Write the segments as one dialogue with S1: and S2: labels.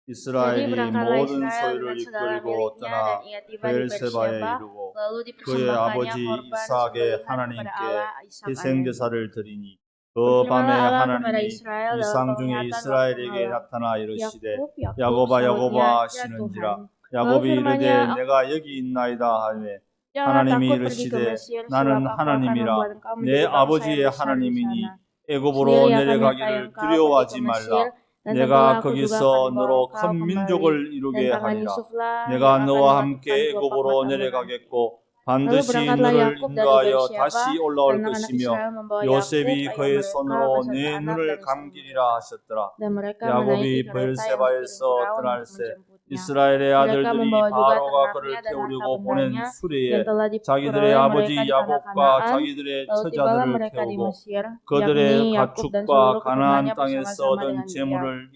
S1: 이스라엘이
S2: berangkatlah
S1: 모든
S2: Israel dengan
S1: 소유를
S2: segala
S1: 이끌고
S2: miliknya dan
S1: 떠나
S2: ia tiba di
S1: 베엘세바에
S2: Beersheba,
S1: 이르고
S2: lalu
S1: 그의
S2: dipersembahkannya
S1: 아버지
S2: korban
S1: 이삭의
S2: sembelihan kepada
S1: 하나님께
S2: Allah Ishak
S1: 희생
S2: ayahnya.
S1: 제사를 드리니 그 밤에
S2: Berfirmanlah Allah kepada
S1: 하나님이
S2: Israel dalam
S1: 이상 중에
S2: penglihatan waktu
S1: 이스라엘에게
S2: malam.
S1: 나타나 이르시되
S2: Yakub, Yakub,
S1: 야곱아 야곱아
S2: sahutnya, ya
S1: 하시는지라
S2: Tuhan. Lalu
S1: 야곱이 이르되
S2: firman-Nya,
S1: 내가 여기 있나이다 하매
S2: janganlah
S1: 하나님이
S2: takut pergi ke
S1: 이르시되
S2: Mesir,
S1: 나는
S2: sebab aku akan
S1: 하나님이라
S2: membuat engkau
S1: 내
S2: menjadi bangsa yang
S1: 아버지의
S2: besar di
S1: 하나님이니
S2: sana.
S1: 애굽으로
S2: Sendiri akan menyertai
S1: 내려가기를
S2: engkau pergi
S1: 두려워하지
S2: ke Mesir,
S1: 말라
S2: dan
S1: 내가
S2: tentulah aku juga
S1: 거기서
S2: akan membawa
S1: 너로
S2: engkau
S1: 큰
S2: kembali.
S1: 민족을
S2: Dan
S1: 이루게
S2: tangan
S1: 하리라
S2: Yusuflah
S1: 내가
S2: yang akan
S1: 너와
S2: melakukan
S1: 함께
S2: kelopak
S1: 애굽으로
S2: matamu nanti.
S1: 내려가겠고
S2: Lalu
S1: 반드시
S2: berangkatlah
S1: 너를
S2: Yakub dari
S1: 인도하여
S2: Beersheba,
S1: 다시 올라올
S2: dan anak-anak
S1: 것이며
S2: Israel membawa Yakub
S1: 요셉이
S2: ayah
S1: 그의
S2: mereka
S1: 손으로
S2: beserta
S1: 내
S2: anak
S1: 눈을
S2: dan istri
S1: 감기리라
S2: mereka.
S1: 하셨더라
S2: Dan mereka
S1: 야곱이
S2: menaiki kereta yang
S1: 베르세바에서
S2: dikirim Firaun
S1: 떠날
S2: untuk
S1: 새
S2: menjemputnya.
S1: 이스라엘의
S2: Mereka
S1: 아들들이
S2: membawa juga
S1: 바로가 그를
S2: ternaknya dan harta
S1: 태우려고 보낸
S2: bendanya yang
S1: 수레에
S2: telah
S1: 자기들의
S2: diperoleh
S1: 아버지
S2: mereka di tanah
S1: 야곱과
S2: Kanaan.
S1: 자기들의
S2: Lalu tibalah
S1: 처자들을
S2: mereka di
S1: 태우고
S2: Mesir,
S1: 그들의
S2: yakni Yakub dan seluruh
S1: 가축과 가나안
S2: keturunannya
S1: 땅에서
S2: bersama-sama
S1: 얻은
S2: dengan dia.
S1: 재물을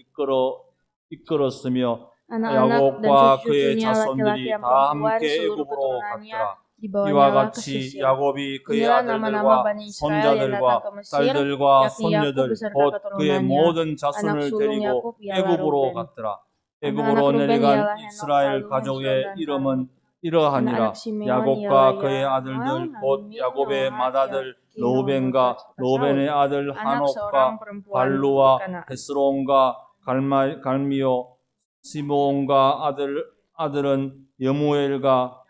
S1: 이끌었으며
S2: Anak-anak dan
S1: 야곱과 그의
S2: cucu-cucunya laki-laki
S1: 자손들이
S2: dan
S1: 다
S2: perempuan,
S1: 함께
S2: seluruh
S1: 애굽으로
S2: keturunannya
S1: 갔더라. 이와
S2: dibawanyalah ke
S1: 같이
S2: Sisir.
S1: 야곱이 그의
S2: Inilah nama-nama
S1: 아들들과
S2: Bani Israel yang datang ke
S1: 손자들과
S2: Mesir,
S1: 딸들과
S2: yakni Yakub
S1: 손녀들
S2: beserta
S1: 곧 그의
S2: keturunannya.
S1: 모든
S2: Anak
S1: 자손을
S2: sulung
S1: 데리고
S2: Yakub ialah
S1: 애굽으로
S2: Ruben.
S1: 갔더라.
S2: Anak-anak
S1: 애굽으로
S2: Ruben
S1: 내려간
S2: ialah Henok,
S1: 이스라엘
S2: Palu, Hezron,
S1: 가족의
S2: dan
S1: 이름은
S2: Kaleb.
S1: 이러하니라.
S2: Anak-anak Simeon ialah
S1: 야곱과 그의
S2: Yamuel,
S1: 아들들 곧
S2: Nahmi,
S1: 야곱의
S2: Noah,
S1: 맏아들
S2: Yakin,
S1: 로벤과
S2: serta Saud.
S1: 로벤의 아들
S2: Anak seorang
S1: 하녹과
S2: perempuan
S1: 발루와
S2: Kanaan.
S1: 헤스론과 갈미오 시므온과 아들은 여무엘과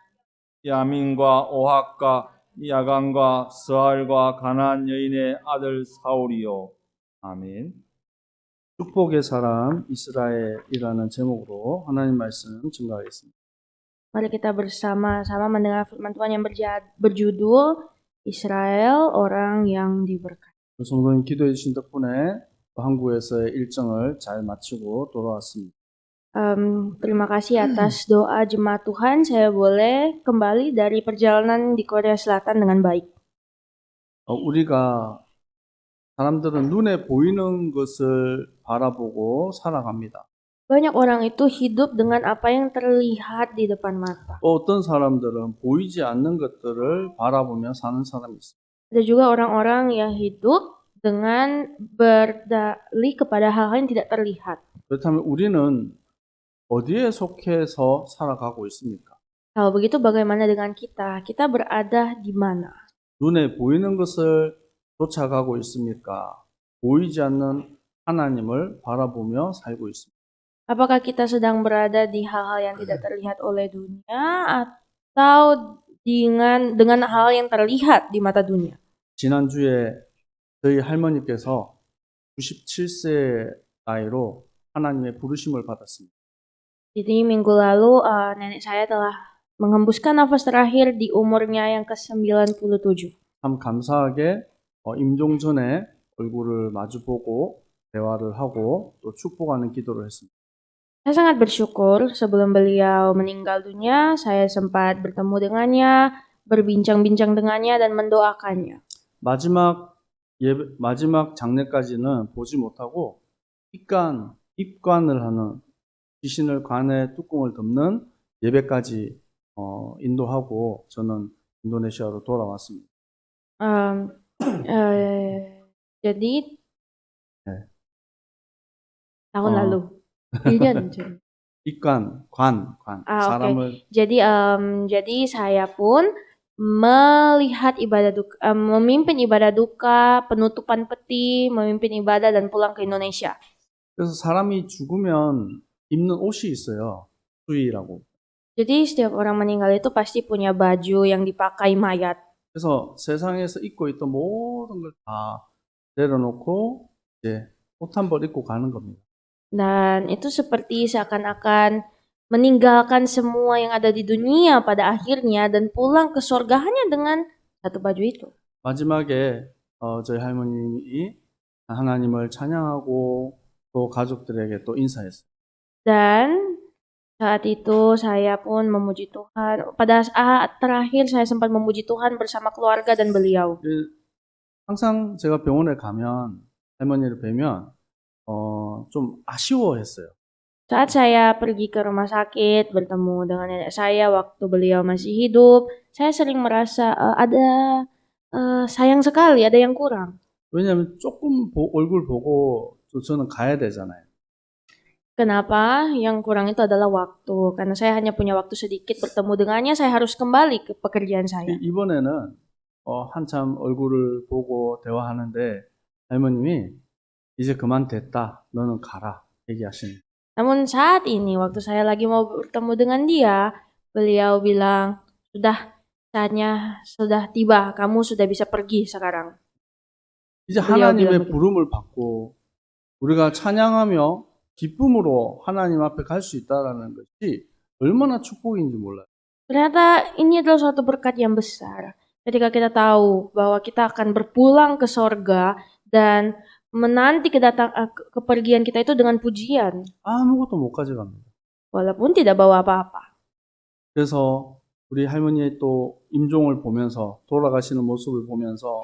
S1: 야민과 오학과 야간과 스알과 가나안 여인의 아들 사울이요. 아멘. 축복의 사람 이스라엘이라는 제목으로 하나님 말씀 증거하겠습니다.
S2: Mari kita bersama-sama mendengar firman Tuhan yang berjudul Israel, orang yang diberkati.
S1: 성도님 기도해 주신 덕분에 한국에서의 일정을 잘 마치고 돌아왔습니다.
S2: Terima kasih atas doa jemaat Tuhan. Saya boleh kembali dari perjalanan di Korea Selatan dengan baik.
S1: 우리가 사람들은 눈에 보이는 것을 바라보고 살아갑니다.
S2: Banyak orang itu hidup dengan apa yang terlihat di depan mata.
S1: 어떤 사람들은 보이지 않는 것들을 바라보며 사는 사람이 있습니다.
S2: Ada juga orang-orang yang hidup dengan berdalih kepada hal-hal yang tidak terlihat.
S1: 그렇다면 우리는 어디에 속해서 살아가고 있습니까?
S2: Kalau begitu bagaimana dengan kita? Kita berada di mana?
S1: 눈에 보이는 것을 쫓아가고 있습니까? 보이지 않는 하나님을 바라보며 살고 있습니다.
S2: Apakah kita sedang berada di hal-hal yang tidak terlihat oleh dunia atau dengan hal yang terlihat di mata dunia?
S1: 지난주에 저희 할머니께서 97세 나이로 하나님의 부르심을 받았습니다.
S2: Jadi minggu lalu nenek saya telah menghembuskan nafas terakhir di umurnya yang ke-97.
S1: 참 감사하게 임종 전에 얼굴을 마주보고 대화를 하고 또 축복하는 기도를 했습니다.
S2: Saya sangat bersyukur sebelum beliau meninggal dunia, saya sempat bertemu dengannya, berbincang-bincang dengannya dan mendoakannya.
S1: 마지막 장례까지는 보지 못하고 입관을 하는 귀신을 관의 뚜껑을 덮는 예배까지 인도하고 저는 인도네시아로 돌아왔습니다.
S2: Jadi
S1: 네.
S2: tahun lalu. 1년 전.
S1: 관. 사람을.
S2: Okay. Jadi saya pun melihat ibadah duka, memimpin ibadah duka, penutupan peti, memimpin ibadah dan pulang ke Indonesia.
S1: 그래서 사람이 죽으면 입는 옷이 있어요. 수의라고.
S2: Jadi setiap orang meninggal itu pasti punya baju yang dipakai mayat.
S1: 그래서 세상에서 입고 있던 모든 걸 다 내려놓고 이제 옷 한 벌 입고 가는 겁니다.
S2: Dan itu seperti seakan-akan meninggalkan semua yang ada di dunia pada akhirnya dan pulang ke surga hanya dengan satu baju itu.
S1: 마지막에 저희 할머님이 하나님을 찬양하고 또 가족들에게 또 인사했어요.
S2: Dan saat itu saya pun memuji Tuhan. Pada saat terakhir saya sempat memuji Tuhan bersama keluarga dan beliau.
S1: 항상 제가 병원에 가면 할머니를 뵈면 좀 아쉬워했어요.
S2: Saat saya pergi ke rumah sakit bertemu dengan nenek saya waktu beliau masih hidup, saya sering merasa ada sayang sekali, ada yang kurang.
S1: 왜냐하면 조금 얼굴 보고 저는 가야 되잖아요.
S2: Kenapa? Yang kurang itu adalah waktu. Karena saya hanya punya waktu sedikit bertemu dengannya, saya harus kembali ke pekerjaan saya.
S1: 이번에는 한참 얼굴을 보고 대화하는데 할머님이 이제 그만 됐다. 너는 가라. 얘기하시는.
S2: Namun saat ini, waktu saya lagi mau bertemu dengan dia, beliau bilang, sudah saatnya sudah tiba, kamu sudah bisa pergi sekarang.
S1: 이제
S2: beliau bilang
S1: 하나님의
S2: begitu.
S1: 부름을 받고 우리가 찬양하며 기쁨으로 하나님 앞에 갈 수 있다라는 것이 얼마나 축복인지 몰라요.
S2: Ternyata ini adalah suatu berkat yang besar. Ketika kita tahu bahwa kita akan berpulang ke sorga dan menanti kepergian kita itu dengan pujian,
S1: 아무것도 못 가져갑니다.
S2: walaupun tidak bawa apa-apa.
S1: 그래서 우리 할머니의 또 임종을 보면서 돌아가시는 모습을 보면서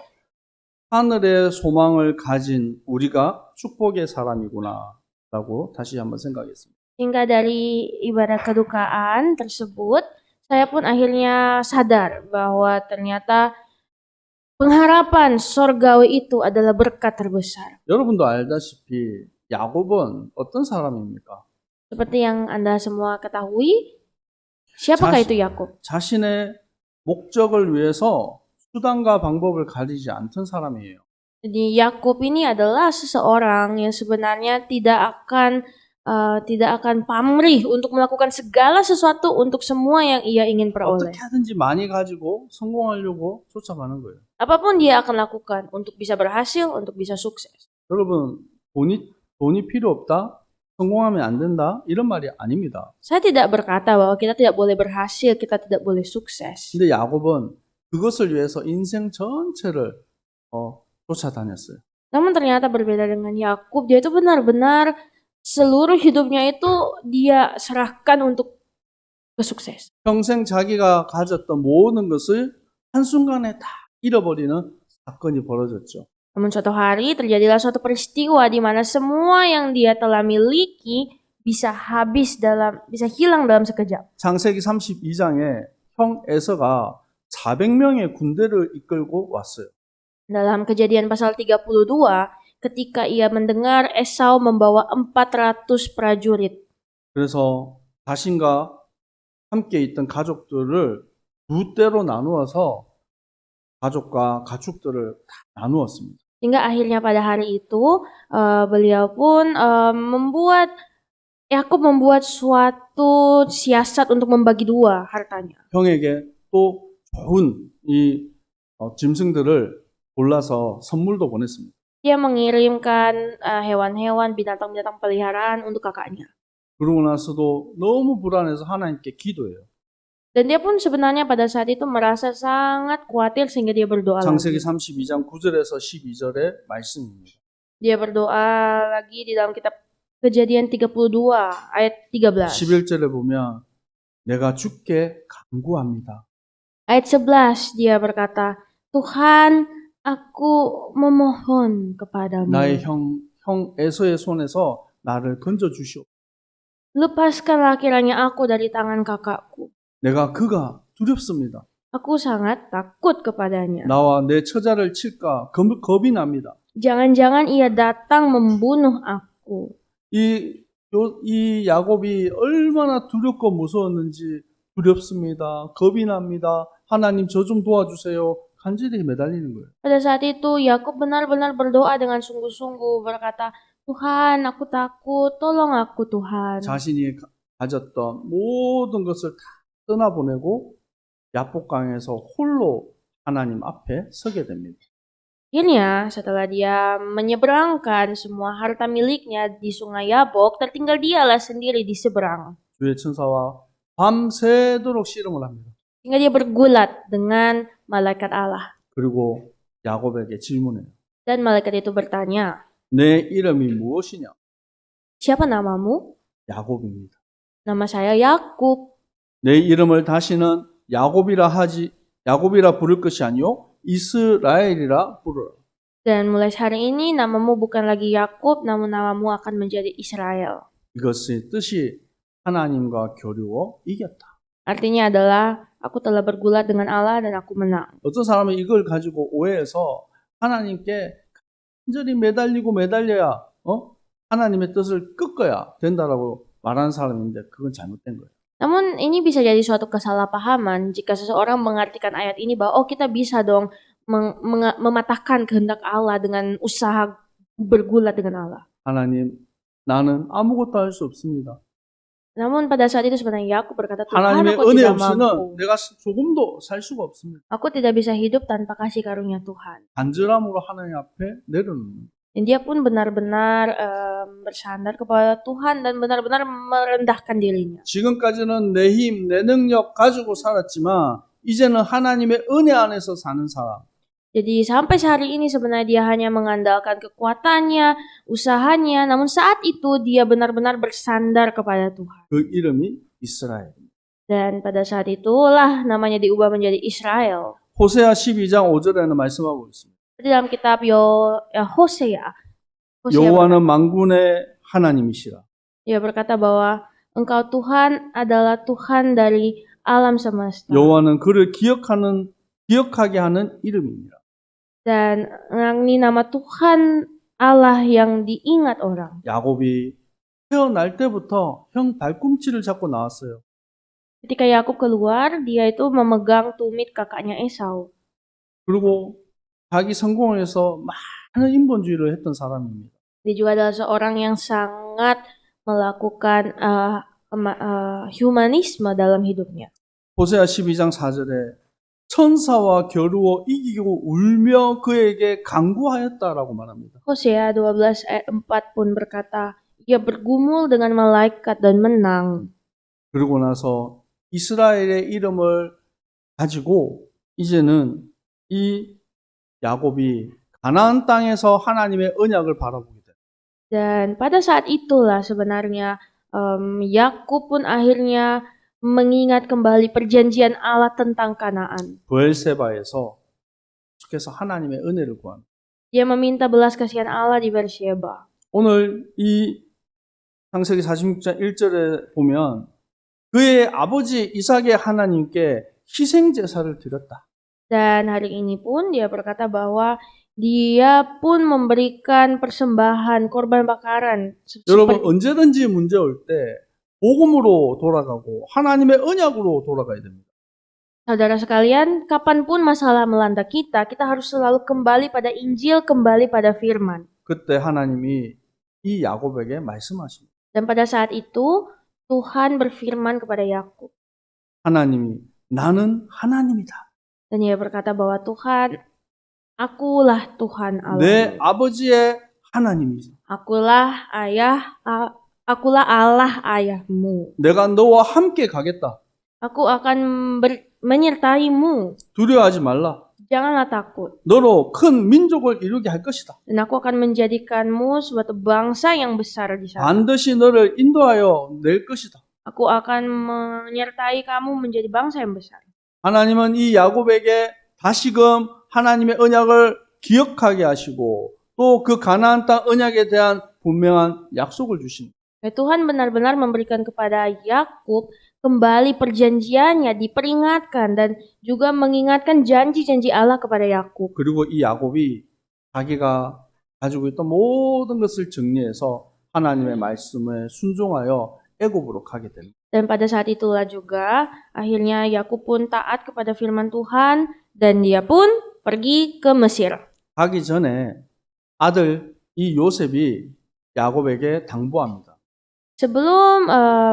S1: 하늘의 소망을 가진 우리가 축복의 사람이구나라고 다시 한번 생각했습니다.
S2: Hingga dari ibadah kedukaan tersebut, saya pun akhirnya sadar bahwa ternyata pengharapan sorgawi itu adalah berkat terbesar.
S1: 여러분도 알다시피 야곱은 어떤 사람입니까?
S2: Seperti yang Anda semua ketahui, siapakah itu Yakub?
S1: 자신의 목적을 위해서 수단과 방법을 가리지 않던 사람이에요.
S2: Jadi Yakub ini adalah seseorang yang sebenarnya tidak akan pamrih untuk melakukan segala sesuatu untuk semua yang ia ingin peroleh.
S1: 어떻게 하든지 많이 가지고 성공하려고 쫓아가는 거예요.
S2: Apapun dia akan lakukan untuk bisa berhasil, untuk bisa sukses.
S1: 여러분, 돈이 필요 없다? 성공하면 안 된다? 이런 말이 아닙니다.
S2: Saya tidak berkata bahwa kita tidak boleh berhasil, kita tidak boleh sukses.
S1: 근데 야곱은 그것을 위해서 인생 전체를 쫓아다녔어요.
S2: Namun ternyata berbeda dengan Yakub, dia itu benar-benar seluruh hidupnya itu dia serahkan untuk kesukses.
S1: 평생 자기가 가졌던 모든 것을 한순간에 다 잃어버리는 사건이 벌어졌죠.
S2: Namun suatu hari terjadilah suatu peristiwa di mana semua yang dia telah miliki bisa hilang dalam sekejap.
S1: 창세기 32장에 형 에서가 400명의 군대를 이끌고 왔어요.
S2: Dalam Kejadian pasal 32, ketika ia mendengar Esau membawa 400 prajurit.
S1: 그래서 자신과 함께 있던 가족들을 두 대로 나누어서 가족과 가축들을 다 나누었습니다.
S2: Hingga akhirnya pada hari itu beliau pun Yakub membuat suatu siasat untuk membagi dua hartanya.
S1: 형에게 또 좋은 이 짐승들을 골라서 선물도 보냈습니다.
S2: Dia mengirimkan hewan-hewan, binatang-binatang peliharaan untuk kakaknya.
S1: 그러고 나서도 너무 불안해서 하나님께 기도해요.
S2: Dan dia pun sebenarnya pada saat itu merasa sangat khawatir sehingga dia berdoa
S1: 창세기
S2: lagi.
S1: 32장 9절에서 12절의 말씀입니다.
S2: Dia berdoa lagi di dalam kitab Kejadian 32 ayat 13.
S1: 11절에 보면 내가 주께 간구합니다.
S2: Ayat 11 dia berkata, Tuhan, aku memohon kepadamu.
S1: 나의 형 에서의 손에서 나를 건져 주시오.
S2: Lepaskanlah kiranya aku dari tangan kakakku.
S1: 내가 그가 두렵습니다.
S2: Aku sangat takut kepadanya.
S1: 나와 내 처자를 칠까 겁이 납니다.
S2: Jangan-jangan ia datang membunuh aku.
S1: 이 야곱이 얼마나 두렵고 무서웠는지 두렵습니다. 겁이 납니다. 하나님 저 좀 도와주세요. 간절히 매달리는 거예요.
S2: Pada saat itu Yakub benar-benar berdoa dengan sungguh-sungguh berkata, Tuhan, aku takut, tolong aku Tuhan.
S1: 자신이 가졌던 모든 것을 다 떠나보내고 야복강에서 홀로 하나님 앞에 서게 됩니다.
S2: Akhirnya setelah dia menyeberangkan semua harta miliknya di sungai Yabok, tertinggal dialah sendiri di seberang.
S1: 주의 천사와 밤새도록 씨름을 합니다.
S2: Sehingga dia bergulat dengan malaikat Allah.
S1: 그리고 야곱에게 질문해요.
S2: Dan malaikat itu bertanya,
S1: 내 이름이 무엇이냐?
S2: siapa namamu?
S1: 야곱입니다.
S2: Nama saya Yakub.
S1: 내 이름을 다시는 야곱이라 부를 것이 아니요 이스라엘이라 부르라.
S2: Dan mulai hari ini namamu bukan lagi Yakub, namun namamu akan menjadi Israel.
S1: 이것의 뜻이 하나님과 겨루어 이겼다.
S2: Artinya adalah aku telah bergulat dengan Allah dan aku menang.
S1: 어떤 사람은 이걸 가지고 오해해서 하나님께 간절히 매달려야 하나님의 뜻을 꺾어야 된다라고 말하는 사람인데 그건 잘못된 거예요.
S2: Namun ini bisa jadi suatu kesalahpahaman jika seseorang mengartikan ayat ini bahwa oh kita bisa dong mematahkan kehendak Allah dengan usaha bergulat dengan Allah.
S1: 하나님, 나는 아무것도 할 수 없습니다.
S2: Namun pada saat itu sebenarnya Yakub berkata, Tuhan
S1: 하나님의
S2: aku
S1: 은혜
S2: tidak mampu.
S1: 없이는 내가 조금도 살 수가 없습니다.
S2: Aku tidak bisa hidup tanpa kasih karunia Tuhan.
S1: 간절함으로 하나님 앞에 내려놓는 거예요.
S2: Dan dia pun benar-benar bersandar kepada Tuhan dan benar-benar merendahkan dirinya.
S1: 지금까지는 내 힘, 내 능력 가지고 살았지만 이제는 하나님의 은혜 안에서 사는 사람.
S2: Jadi sampai hari ini sebenarnya dia hanya mengandalkan kekuatannya, usahanya, namun saat itu dia benar-benar bersandar kepada Tuhan.
S1: 그 이름이 이스라엘.
S2: Dan pada saat itulah namanya diubah menjadi Israel.
S1: 호세아 12장 5절에는 말씀하고 있습니다.
S2: Di dalam kitab Hosea
S1: 여호와는 만군의 하나님이시라.
S2: dia berkata bahwa Engkau Tuhan adalah Tuhan dari alam semesta.
S1: 여호와는 그를 기억하게 하는 이름입니다.
S2: Dan ini nama Tuhan Allah yang diingat orang.
S1: 야곱이 태어날 때부터 형 발꿈치를 잡고 나왔어요.
S2: Ketika Yakub keluar, dia itu memegang tumit kakaknya Esau.
S1: 그리고 자기 성공을 위해서 많은 인본주의를 했던 사람입니다.
S2: Dia juga adalah seorang yang sangat melakukan humanisme dalam hidupnya.
S1: 호세아 12장 4절에 천사와 겨루어 이기고 울며 그에게 간구하였다라고 말합니다.
S2: Hosea 12 ayat 4 pun berkata, ia bergumul dengan malaikat dan menang.
S1: 그러고 나서 이스라엘의 이름을 가지고 이제는 이 야곱이 가나안 땅에서 하나님의 언약을 바라보게 돼요.
S2: Dan pada saat itulah sebenarnya Yakub pun akhirnya mengingat kembali perjanjian Allah tentang Kanaan.
S1: 브엘세바에서 계속해서 하나님의 은혜를 구합니다.
S2: Dia meminta belas kasihan Allah di Beersheba.
S1: 오늘 이 창세기 46장 1절에 보면 그의 아버지 이삭의 하나님께 희생 제사를 드렸다.
S2: Dan hari ini pun dia berkata bahwa dia pun memberikan persembahan korban bakaran.
S1: 여러분 언제든지 문제 올 때 복음으로 돌아가고 하나님의 언약으로 돌아가야 됩니다.
S2: Saudara sekalian, kapanpun masalah melanda kita, kita harus selalu kembali pada Injil, kembali pada firman.
S1: 그때 하나님이 이 야곱에게 말씀하십니다.
S2: Dan pada saat itu, Tuhan berfirman kepada Yakub.
S1: 하나님이 나는 하나님이다.
S2: Dan dia berkata bahwa Tuhan, akulah Tuhan Allah.
S1: 내 아버지의 하나님이다.
S2: Akulah Allah ayahmu.
S1: 내가 너와 함께 가겠다.
S2: Aku akan menyertaimu.
S1: 두려워하지 말라.
S2: Janganlah takut.
S1: 너로 큰 민족을 이루게 할 것이다.
S2: Dan aku akan menjadikanmu suatu bangsa yang besar di sana.
S1: 반드시 너를 인도하여 낼 것이다.
S2: Aku akan menyertai kamu menjadi bangsa yang besar.
S1: 하나님은 이 야곱에게 다시금 하나님의 언약을 기억하게 하시고 또 그 가나안 땅 언약에 대한 분명한 약속을 주십니다.
S2: Tuhan benar-benar memberikan kepada Yakub kembali perjanjiannya, diperingatkan dan juga mengingatkan janji-janji Allah kepada Yakub.
S1: 그리고 이 야곱이 자기가 가지고 있던 모든 것을 정리해서 하나님의 말씀에 순종하여 애굽으로 가게 됩니다.
S2: Dan pada saat itulah juga akhirnya Yakub pun taat kepada firman Tuhan dan dia pun pergi ke Mesir.
S1: 가기 전에 아들 이 요셉이 야곱에게 당부합니다.
S2: Sebelum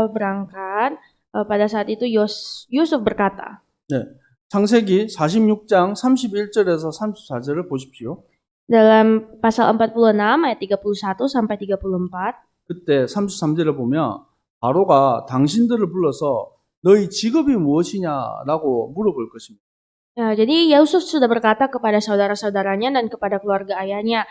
S2: berangkat, pada saat itu Yusuf berkata.
S1: 네, 창세기 46장 31절에서 34절을 보십시오.
S2: Dalam pasal 46 ayat 31 sampai 34.
S1: 그때 33절을 보면 바로가 당신들을 불러서 너희 직업이 무엇이냐라고 물어볼 것입니다.
S2: Ya, jadi Yusuf sudah berkata kepada saudara-saudaranya dan kepada keluarga ayahnya,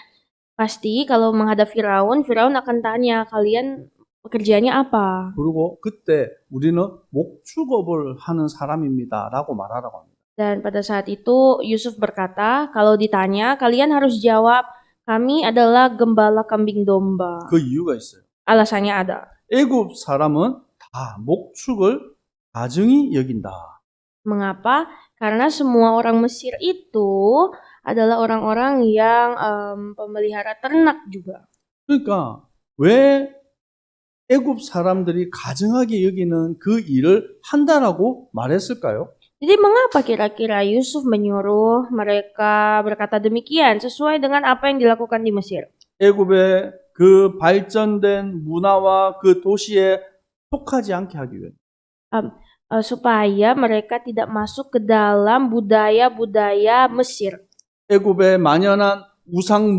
S2: pasti kalau menghadap Firaun akan tanya, kalian pekerjaannya apa?
S1: 그리고 그때 우리는 목축업을 하는 사람입니다라고 말하라고 합니다.
S2: Dan pada saat itu Yusuf berkata, kalau ditanya kalian harus jawab, kami adalah gembala kambing domba.
S1: 그 이유가 있어요.
S2: Alasannya ada.
S1: 애굽 사람은 다 목축을 가증히 여긴다.
S2: Mengapa? Karena semua orang Mesir itu adalah orang-orang yang pemelihara ternak juga.
S1: 그러니까 왜 애굽 사람들이 가증하게 여기는 그 일을 한다라고 말했을까요?
S2: Jadi mengapa kira-kira Yusuf menyuruh mereka berkata demikian sesuai dengan apa yang dilakukan di Mesir?
S1: 애굽의 그 발전된 문화와 그 도시에 속하지 않게 하기 위해.
S2: Supaya mereka tidak masuk ke dalam budaya-budaya Mesir.
S1: 애굽의 만연한 우상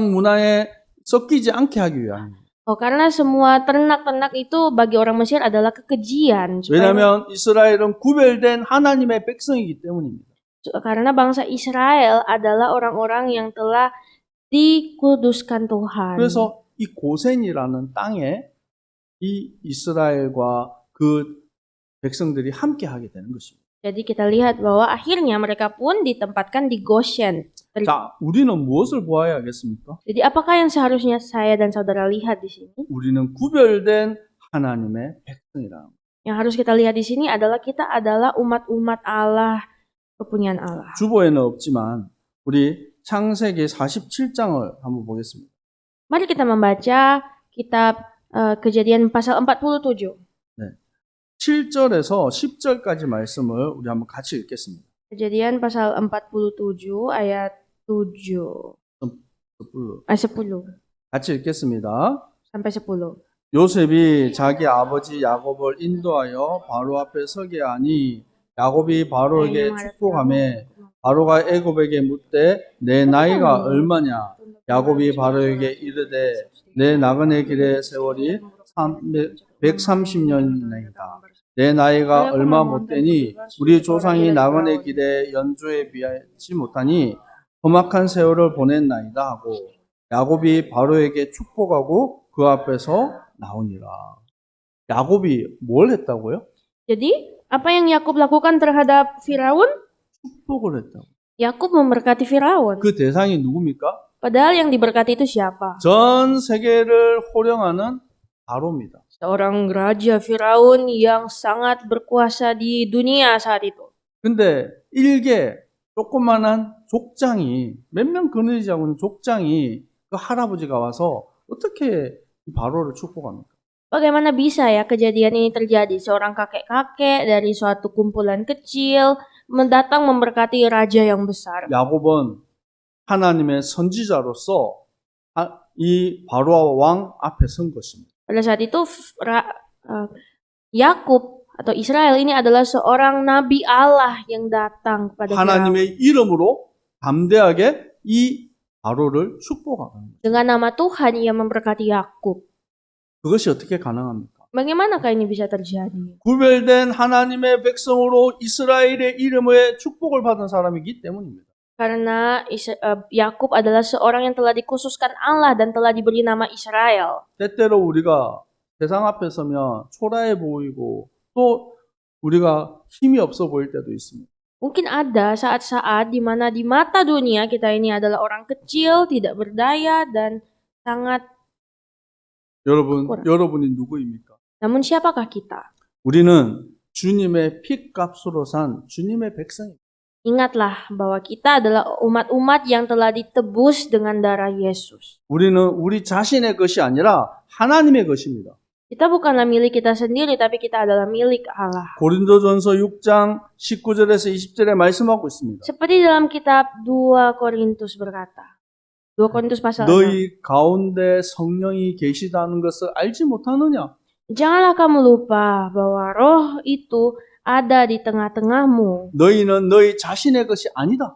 S1: 문화에 섞이지 않게 하기 위함.
S2: Karena semua ternak-ternak itu bagi orang Mesir adalah kekejian.
S1: 왜냐하면 이스라엘은 구별된 하나님의 백성이기 때문입니다.
S2: Karena bangsa Israel adalah orang-orang yang telah dikuduskan Tuhan.
S1: 그래서 이 고센이라는 땅에 이 이스라엘과 그 백성들이 함께 하게 되는 것입니다.
S2: Jadi kita lihat bahwa akhirnya mereka pun ditempatkan di Goshen.
S1: 자, 우리는 무엇을 보아야겠습니까?
S2: Jadi apakah yang seharusnya saya dan saudara lihat di sini?
S1: 우리는 구별된 하나님의 백성이라.
S2: Yang harus kita lihat di sini adalah kita adalah umat-umat Allah, kepunyaan Allah.
S1: 주보에는 없지만 우리 창세기 47장을 한번 보겠습니다.
S2: Mari kita membaca kitab Kejadian pasal 47.
S1: 7절에서 10절까지 말씀을 우리 한번 같이 읽겠습니다.
S2: Kejadian pasal 47 ayat 7. 10.
S1: 같이 읽겠습니다.
S2: Sampai 10.
S1: 요셉이 자기 아버지 야곱을 인도하여 바로 앞에 서게 하니 야곱이 바로에게 축복하매 바로가 애굽에게 묻되 내 나이가 얼마냐? 야곱이 바로에게 이르되 내 나그네 길의 세월이 130년이다. 내 나이가 얼마 못되니 우리 조상이 나그네 길의 연주에 비하지 못하니 험악한 세월을 보냈나이다 하고 야곱이 바로에게 축복하고 그 앞에서 나오니라. 야곱이 뭘 했다고요?
S2: Jadi, apa yang Yakub lakukan terhadap Firaun?
S1: 축복을 했다고.
S2: Yakub memberkati Firaun.
S1: 그 대상이 누굽니까?
S2: Padahal yang diberkati itu siapa?
S1: 전 세계를 호령하는 바로입니다.
S2: Seorang raja Firaun yang sangat berkuasa di dunia saat itu.
S1: 근데 일개 조그만한 족장이 몇 명 거느리지 않은 족장이 그 할아버지가 와서 어떻게 이 바로를 축복합니까?
S2: Bagaimana bisa ya kejadian ini terjadi? Seorang kakek-kakek dari suatu kumpulan kecil mendatang memberkati raja yang besar.
S1: 야곱은 하나님의 선지자로서 이 바로와 왕 앞에 선 것입니다.
S2: Pada saat itu Yakub atau Israel ini adalah seorang nabi Allah yang datang kepada Firaun.
S1: 하나님의 이름으로 담대하게 이 바로를 축복합니다.
S2: Dengan nama Tuhan ia memberkati Yakub.
S1: 그것이 어떻게 가능합니까?
S2: Bagaimanakah ini bisa terjadi?
S1: 구별된 하나님의 백성으로 이스라엘의 이름에 축복을 받은 사람이기 때문입니다.
S2: Karena Yakub adalah seorang yang telah dikhususkan Allah dan telah diberi nama Israel.
S1: 때때로 우리가 세상 앞에 서면 초라해 보이고 또 우리가 힘이 없어 보일 때도 있습니다.
S2: Mungkin ada saat-saat di mana di mata dunia kita ini adalah orang kecil, tidak berdaya, dan sangat
S1: 여러분이 누구입니까?
S2: Namun siapakah kita?
S1: 우리는 주님의 핏값으로 산 주님의 백성입니다.
S2: Ingatlah bahwa kita adalah umat-umat yang telah ditebus dengan darah Yesus.
S1: 우리는 우리 자신의 것이 아니라 하나님의 것입니다.
S2: Kita bukanlah milik kita sendiri, tapi kita adalah milik Allah.
S1: 고린도전서 6장 19절에서 20절에 말씀하고 있습니다.
S2: Seperti dalam kitab 2 Korintus berkata. 2 Korintus pasal 6.
S1: 너희 가운데 성령이 계시다는 것을 알지 못하느냐?
S2: Janganlah kamu lupa bahwa roh itu ada di tengah-tengahmu.
S1: 너희는 너희 자신의 것이 아니다.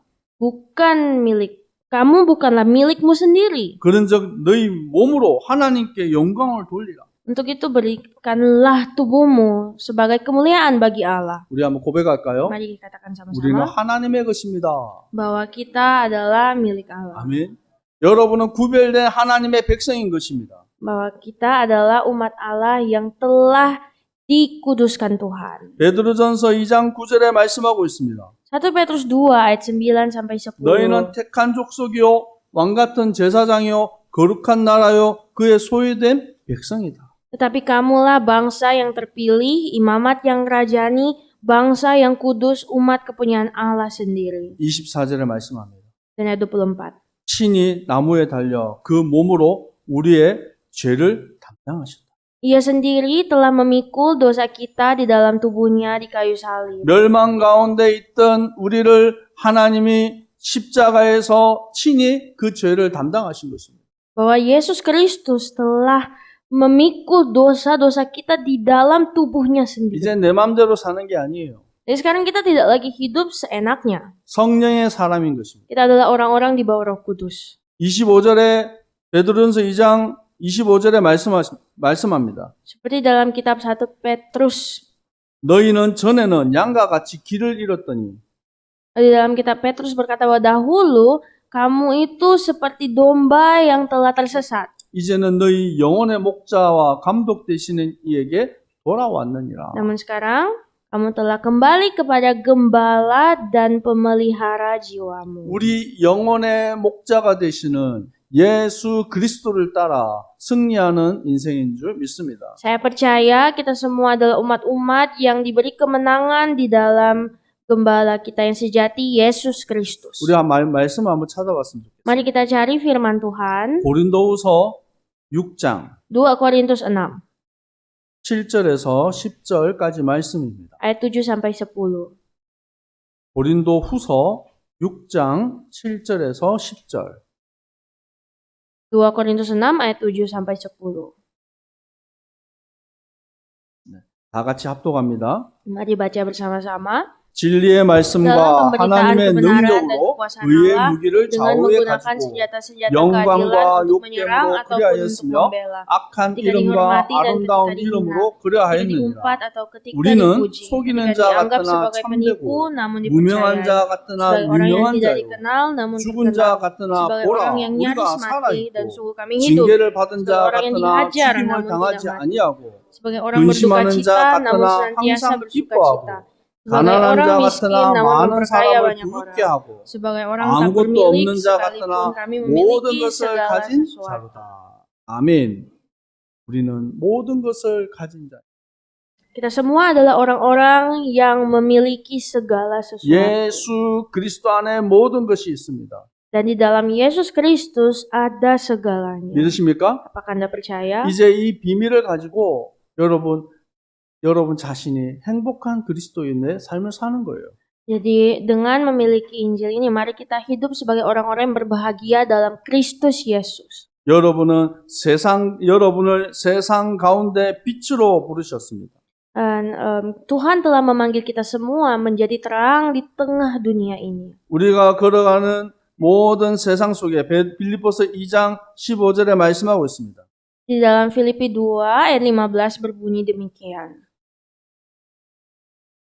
S2: Kamu bukanlah milikmu sendiri.
S1: 그런즉 너희 몸으로 하나님께 영광을 돌리라.
S2: Untuk itu berikanlah tubuhmu sebagai kemuliaan bagi Allah.
S1: 우리 한번 고백할까요?
S2: Mari dikatakan
S1: 우리는
S2: sama-sama
S1: 하나님의 것입니다.
S2: bahwa kita adalah milik Allah.
S1: 아멘. 여러분은 구별된 하나님의 백성인 것입니다.
S2: Bahwa kita adalah umat Allah yang telah dikuduskan Tuhan.
S1: 베드로전서 2장 9절에 말씀하고 있습니다.
S2: 1 Petrus 2 ayat 9 sampai 10.
S1: 너희는 택한 족속이요 왕 같은 제사장이요 거룩한 나라요 그의 소유된 백성이다.
S2: Tetapi kamulah bangsa yang terpilih, imamat yang rajani, bangsa yang kudus, umat kepunyaan Allah sendiri.
S1: 24절에 말씀합니다.
S2: Dan ayat 24.
S1: 신이 나무에 달려 그 몸으로 우리의 죄를 담당하셨다.
S2: Ia sendiri telah memikul dosa kita di dalam tubuhnya di kayu salib.
S1: 멸망 가운데 있던 우리를 하나님이 십자가에서 친히 그 죄를 담당하신 것입니다.
S2: Bahwa Yesus Kristus telah memikul dosa-dosa kita di dalam tubuhnya sendiri.
S1: 이제 내 마음대로 사는 게 아니에요.
S2: Jadi sekarang kita tidak lagi hidup seenaknya.
S1: 성령의 사람인 것입니다.
S2: Kita adalah orang-orang di bawah Roh Kudus.
S1: 25절에 베드로전서 2장 25절에 말씀합니다.
S2: Seperti dalam kitab 1 Petrus.
S1: 너희는 전에는 양과 같이 길을 잃었더니
S2: Di dalam kitab Petrus berkata bahwa dahulu kamu itu seperti domba yang telah tersesat.
S1: 이제는 너희 영혼의 목자와 감독 되시는 이에게 돌아왔느니라.
S2: Namun sekarang kamu telah kembali kepada gembala dan pemelihara jiwamu.
S1: 우리 영혼의 목자가 되시는 예수 그리스도를 따라 승리하는 인생인 줄 믿습니다.
S2: Saya percaya kita semua adalah umat-umat yang diberi kemenangan di dalam gembala kita yang sejati, Yesus Kristus.
S1: 우리 말씀 한번 찾아봤으면 좋겠습니다.
S2: Mari kita cari firman Tuhan.
S1: 고린도후서 6장
S2: 2 Korintus 6
S1: 7절에서 10절까지 말씀입니다.
S2: ayat 7 sampai 10.
S1: 고린도후서 6장 7절에서 10절.
S2: 2 Korintus 6 ayat 7 sampai 10.
S1: 다 같이 합독합니다.
S2: Mari baca bersama-sama.
S1: 진리의 말씀과
S2: dalam pemberitaan
S1: 하나님의
S2: kebenaran dan
S1: 능력으로
S2: kekuasaan
S1: 의의
S2: Allah
S1: 무기를
S2: dengan
S1: 좌우에
S2: menggunakan
S1: 가지고
S2: senjata-senjata
S1: 영광과
S2: keadilan untuk menyerang
S1: 욕됨으로
S2: ataupun untuk
S1: 그리하였으며
S2: membela.
S1: 악한
S2: Ketika
S1: 이름과
S2: dihormati dan
S1: 아름다운
S2: ketika dihina,
S1: 이름으로
S2: ketika
S1: 그리하였느니라.
S2: diumpat atau ketika
S1: 우리는
S2: dipuji,
S1: 속이는
S2: ketika
S1: 자
S2: dianggap
S1: 같으나
S2: sebagai penipu
S1: 참되고
S2: namun
S1: 무명한
S2: dipercayai,
S1: 자 같으나
S2: sebagai orang yang
S1: 유명한
S2: tidak
S1: 자요
S2: dikenal namun
S1: 죽은 자
S2: terkenal,
S1: 같으나
S2: sebagai
S1: 보라
S2: orang yang
S1: 우리가
S2: nyaris mati dan
S1: 살아있고
S2: sungguh kami hidup,
S1: 징계를 받은 자
S2: sebagai orang yang
S1: 같으나
S2: dihajar
S1: 죽임을
S2: namun
S1: 당하지
S2: tidak mati,
S1: 아니하고
S2: sebagai orang berduka
S1: 근심하는 자
S2: cita namun
S1: 같으나
S2: senantiasa
S1: 항상
S2: bersuka
S1: 기뻐하고
S2: cita, sebagai
S1: 가난한
S2: orang
S1: 자
S2: miskin
S1: 같으나
S2: namun
S1: 많은
S2: memperkaya
S1: 사람을
S2: banyak
S1: 부럽게
S2: orang,
S1: 하고
S2: sebagai orang tak
S1: 아무것도
S2: bermilik
S1: 없는 자
S2: sekalipun
S1: 같으나
S2: kami
S1: 모든
S2: memiliki
S1: 것을
S2: segala
S1: 가진
S2: sesuatu.
S1: 자로다. 아멘. 우리는 모든 것을 가진 자.
S2: Kita semua adalah orang-orang yang memiliki segala sesuatu.
S1: 예수 그리스도 안에 모든 것이 있습니다.
S2: Dan di dalam Yesus Kristus ada segalanya.
S1: 믿으십니까?
S2: Apakah Anda percaya?
S1: 이제 이 비밀을 가지고 여러분 자신이 행복한 그리스도인의 삶을 사는 거예요.
S2: Jadi dengan memiliki Injil ini, mari kita hidup sebagai orang-orang yang berbahagia dalam Kristus Yesus.
S1: 여러분을 세상 가운데 빛으로 부르셨습니다.
S2: Dan Tuhan telah memanggil kita semua menjadi terang di tengah dunia ini.
S1: 우리가 걸어가는 모든 세상 속에 빌립보서 2장 15절에 말씀하고 있습니다.
S2: Di dalam Filipi 2 ayat 15 berbunyi demikian.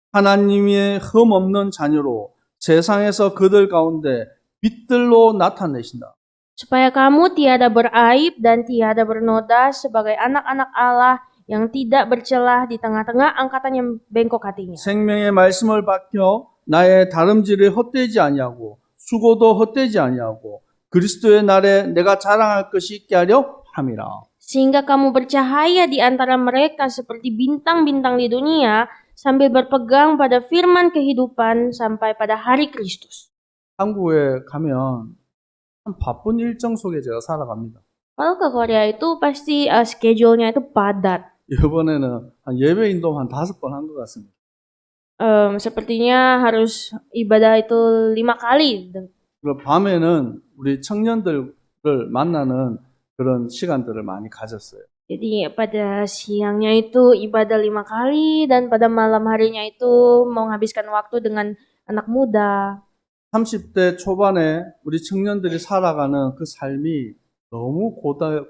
S1: 하나님의 흠없는 자녀로 세상에서 그들 가운데 빛들로 나타내신다.
S2: Supaya kamu tiada beraib dan tiada bernoda sebagai anak-anak Allah yang tidak bercelah di tengah-tengah angkatan yang bengkok hatinya.
S1: 생명의 말씀을 밝혀 나의 다름질을 헛되지 아니하고 수고도 헛되지 아니하고 그리스도의 날에 내가 자랑할 것이 있게 하려 함이라.
S2: Sehingga kamu bercahaya di antara mereka seperti bintang-bintang di dunia sambil berpegang pada firman kehidupan sampai pada hari Kristus.
S1: 한국에 가면 참 바쁜 일정 속에 제가 살아갑니다.
S2: Kalau ke Korea itu pasti schedule-nya itu padat.
S1: 이번에는 한 예배 인도 한 5번 한 것 같습니다.
S2: Sepertinya harus ibadah itu 5 kali.
S1: 그리고 밤에는 우리 청년들을 만나는 그런 시간들을 많이 가졌어요.
S2: Jadi pada siangnya itu ibadah 5 kali dan pada malam harinya itu mau menghabiskan waktu dengan anak muda.
S1: 30대 초반에 우리 청년들이 살아가는 그 삶이 너무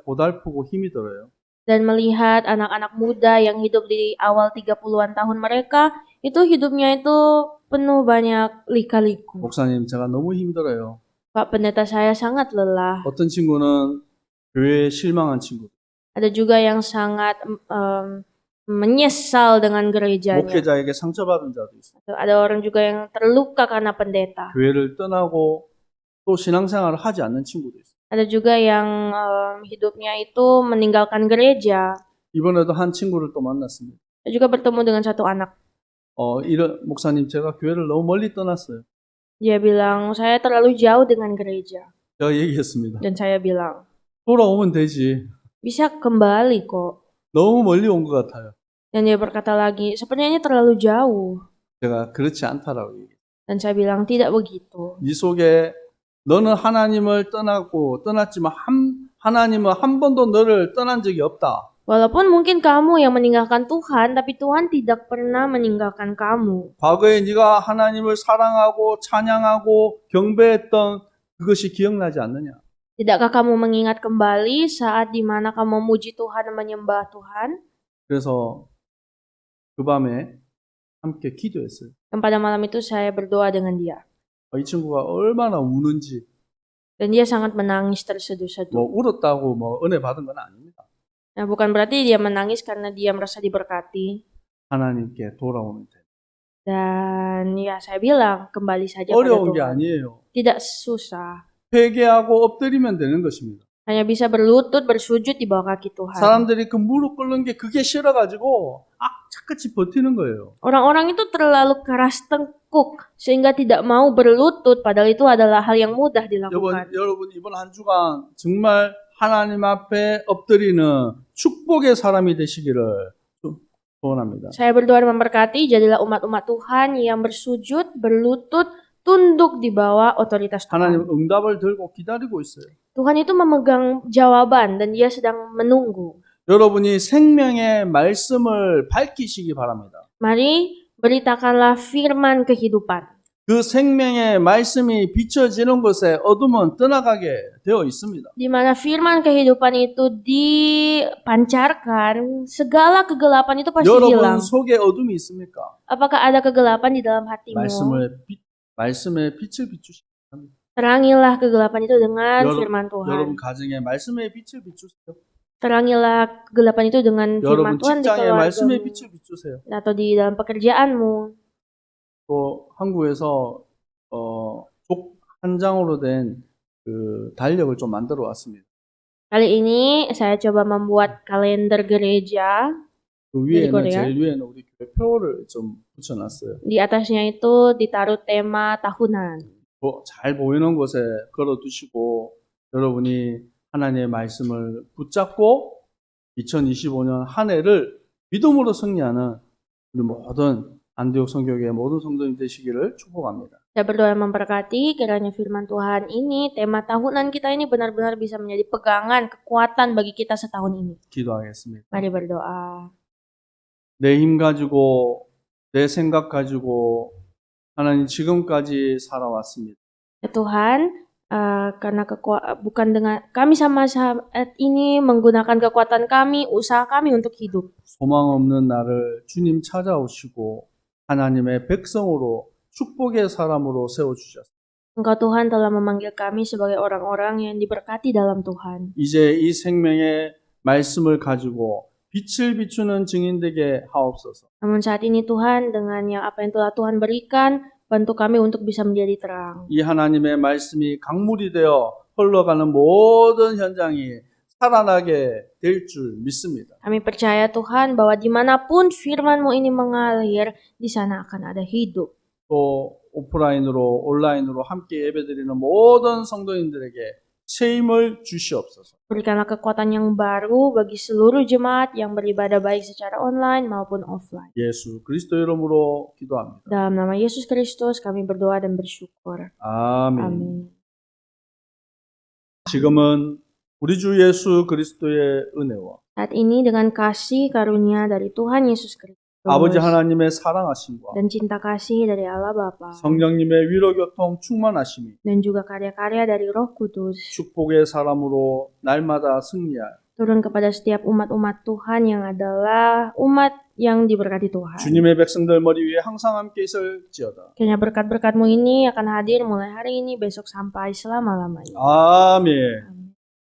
S1: 고달프고 힘이 들어요.
S2: Dan melihat anak-anak muda yang hidup di awal 30-an tahun mereka, itu hidupnya itu penuh banyak lika-liku.
S1: 목사님, 제가 너무 힘들어요.
S2: Pak pendeta saya sangat lelah.
S1: 어떤 친구는 교회에 실망한 친구,
S2: Ada juga yang sangat menyesal dengan gerejanya.
S1: 목회자에게 상처받은 자도 있어요.
S2: Ada orang juga yang terluka karena pendeta.
S1: 교회를 떠나고 또 신앙생활을 하지 않는 친구도 있어요.
S2: Ada juga yang hidupnya itu meninggalkan gereja.
S1: 이번에도 한 친구를 또 만났습니다.
S2: Saya juga bertemu dengan satu anak.
S1: 목사님, 제가 교회를 너무 멀리 떠났어요.
S2: Dia bilang, saya terlalu jauh dengan gereja.
S1: 제가 얘기했습니다.
S2: Dan saya bilang,
S1: 돌아오면 되지.
S2: Bisa kembali kok.
S1: 너무 멀리 온 것 같아요.
S2: Dan dia berkata lagi, sepertinya ini terlalu jauh.
S1: 제가 그렇지 않다라고 얘기해요.
S2: Dan saya bilang, tidak begitu.
S1: 네 속에 너는 하나님을 떠났지만 하나님은 한 번도 너를 떠난 적이 없다.
S2: Walaupun mungkin kamu yang meninggalkan Tuhan, tapi Tuhan tidak pernah meninggalkan kamu.
S1: 과거에 네가 하나님을 사랑하고 찬양하고 경배했던 그것이 기억나지 않느냐?
S2: Tidakkah kamu mengingat kembali saat dimana kamu memuji Tuhan dan menyembah Tuhan?
S1: 그래서 그 밤에 함께 기도했어요.
S2: Dan pada malam itu saya berdoa dengan dia.
S1: 이 친구가 얼마나 우는지
S2: Dan dia sangat menangis
S1: 뭐
S2: terseduh-seduh.
S1: 울었다고 뭐 은혜 받은 건 아닙니다.
S2: Nah, bukan berarti dia menangis karena dia merasa diberkati.
S1: 하나님께 돌아오면 돼.
S2: Dan ya saya bilang, kembali saja pada
S1: 어려운 게
S2: Tuhan.
S1: 아니에요.
S2: Tidak susah.
S1: 회개하고 엎드리면 되는 것입니다.
S2: Hanya bisa berlutut, bersujud di bawah kaki Tuhan.
S1: 사람들이 그 무릎 꿇는 게 그게 싫어가지고 악착같이 버티는 거예요.
S2: Orang-orang itu terlalu keras tengkuk sehingga tidak mau berlutut, padahal itu adalah hal yang mudah dilakukan.
S1: 여러분 이번 한 주간 정말 하나님 앞에 엎드리는 축복의 사람이 되시기를 소원합니다.
S2: Saya berdoa dan memberkati, jadilah umat-umat Tuhan yang bersujud, berlutut, tunduk di bawah otoritas
S1: 하나님
S2: Tuhan.
S1: 응답을 들고 기다리고 있어요.
S2: Tuhan itu memegang jawaban dan dia sedang menunggu.
S1: 여러분이 생명의 말씀을 밝히시기 바랍니다.
S2: Mari beritakanlah firman kehidupan.
S1: 그 생명의 말씀이 비춰지는 곳에 어둠은 떠나가게 되어 있습니다.
S2: Di mana firman kehidupan itu dipancarkan, segala kegelapan itu pasti
S1: 여러분
S2: hilang.
S1: 속에 어둠이 있습니까?
S2: Apakah ada kegelapan di dalam hatimu?
S1: 말씀의 빛을 비추시기 바랍니다.
S2: Terangilah kegelapan itu dengan firman
S1: 여러분
S2: Tuhan.
S1: 가정에 말씀의 빛을 비추세요.
S2: Terangilah kegelapan itu dengan firman
S1: 여러분
S2: Tuhan di
S1: 직장에 말씀의
S2: keluargamu
S1: 빛을 비추세요.
S2: atau di dalam pekerjaanmu.
S1: 또 한국에서 족 한 장으로 된 그 달력을 좀 만들어 왔습니다.
S2: Kali ini saya coba membuat kalender gereja.
S1: 그 위에는
S2: Korea?
S1: 제일 위에는 우리 교회 표를 좀 붙여놨어요.
S2: Di atasnya itu ditaruh tema tahunan.
S1: 잘 보이는 곳에 걸어두시고 여러분이 하나님의 말씀을 붙잡고 2025년 한 해를 믿음으로 승리하는 우리 모든 안디옥 성교회의 모든 성도님 되시기를 축복합니다.
S2: Saya berdoa memberkati kiranya firman Tuhan ini, tema tahunan kita ini benar-benar bisa menjadi pegangan, kekuatan bagi kita setahun ini.
S1: 기도하겠습니다.
S2: Mari berdoa.
S1: 내 힘 가지고 내 생각 가지고 하나님 지금까지 살아왔습니다.
S2: Ya Tuhan, karena bukan dengan kami sama saat ini menggunakan kekuatan kami, usaha kami untuk hidup.
S1: 소망 없는 나를 주님 찾아오시고 하나님의 백성으로 축복의 사람으로 세워주셨습니다.
S2: Engkau Tuhan telah memanggil kami sebagai orang-orang yang diberkati dalam Tuhan.
S1: 이제 이 생명의 말씀을 가지고 빛을 비추는 증인 되게 하옵소서.
S2: Namun saat ini Tuhan, dengan apa yang telah Tuhan berikan, bantu kami untuk bisa menjadi terang.
S1: 이 하나님의 말씀이 강물이 되어 흘러가는 모든 현장이 살아나게 될 줄 믿습니다.
S2: Kami percaya Tuhan bahwa dimanapun firman-Mu ini mengalir, di sana akan ada hidup.
S1: 또 오프라인으로 온라인으로 함께 예배드리는 모든 성도님들에게 새 힘을 주시옵소서.
S2: Berikanlah kekuatan yang baru bagi seluruh jemaat yang beribadah baik secara online maupun offline.
S1: 예수 그리스도 이름으로 기도합니다.
S2: Dalam nama Yesus Kristus kami berdoa dan bersyukur.
S1: 아멘.
S2: Amin.
S1: 지금은 우리 주 예수 그리스도의 은혜와
S2: Saat ini dengan kasih karunia dari Tuhan Yesus Kristus
S1: 아버지 하나님의 사랑하심과
S2: dan cinta kasih dari Allah Bapa
S1: 성령님의 위로교통 충만하심이
S2: dan juga karya-karya dari Roh Kudus
S1: 축복의 사람으로 날마다 승리할
S2: turun kepada setiap umat-umat Tuhan yang adalah umat yang diberkati Tuhan.
S1: 주님의 백성들 머리 위에 항상 함께 있을지어다.
S2: Kiranya berkat-berkat-Mu ini akan hadir mulai hari ini, besok sampai selama-lamanya.
S1: 아멘.
S2: Amin.